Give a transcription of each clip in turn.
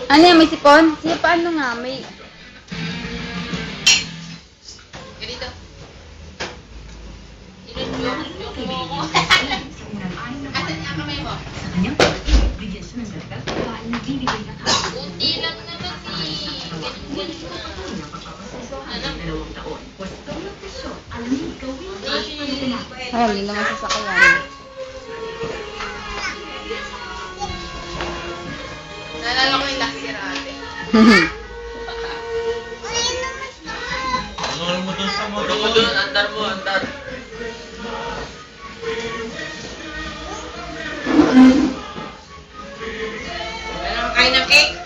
Ano yan, may sipon? Sige, paano nga? May... Ganito. Yung mo. Asan ang kamay mo? Sa kanyang pag-ibig, bigyan siya ng dagdag pagkain na bibigay na kahit. Kunti lang naman eh. Ganun na. Alam mo. 2 taon. Pwestong ng presyo. Alamin gawin at pagkain. Ay, hindi naman sasakyan. Naalala ko yung last year ate. Ano mo dun sa motor? Ano mo dun? Andar mo, andar. Wala naman kain ng cake.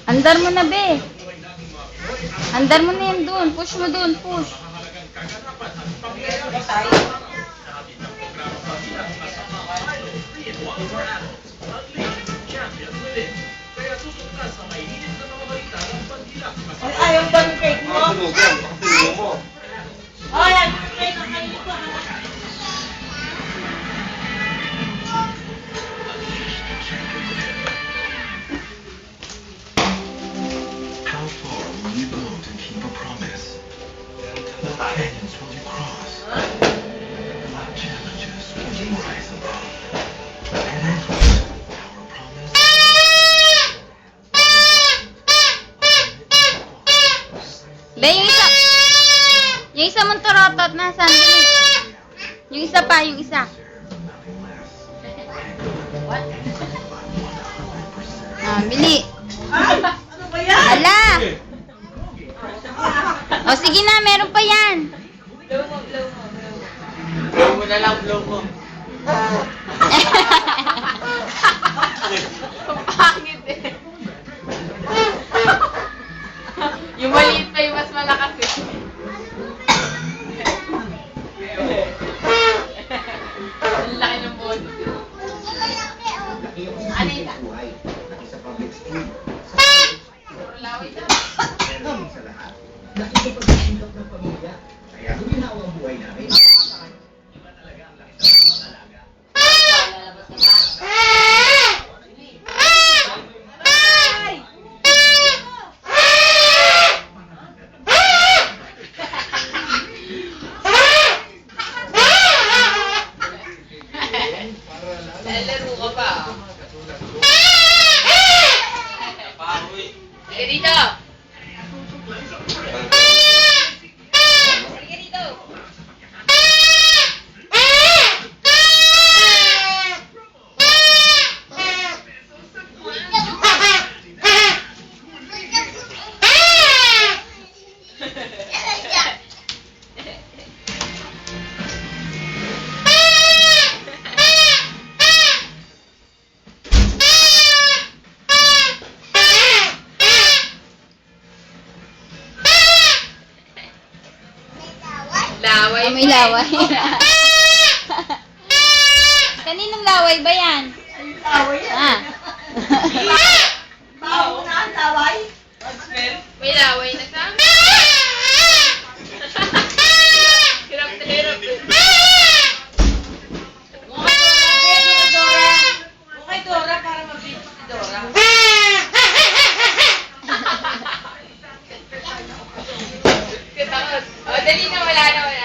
Andar mo na, be. Andar mo na yan doon. Push mo doon, push. Ay, ayaw ba ng cake mo? Sinugan, pakapilo mo. Ay, ayaw ng cake ang kainin ko. How far will you go to keep a promise? What canyons will you cross? What challenges will you rise above? And our promise. Be, yung isa. Yung isa mong torotot na, sandali. Yung isa pa, yung isa. Ah, bili. Ano ba yan? Ala! O, sige na, meron pa yan. Blow mo na lang, blow mo. Pangit eh. Yung maliit pa yung mas malakas eh. Ang laki ng bono. Ano yun? Puro laway na. Lalo ka pa. Pahoy. Sige dito. Sige dito. Laway. Oh, may laway. Kaninong laway ba yan? Laway yan. Ah. Bawo na ang laway. May laway na ka? Hirap na hirap eh. Okay, Dora, para mabili si Dora. Katakot. O, dali na, wala na, wala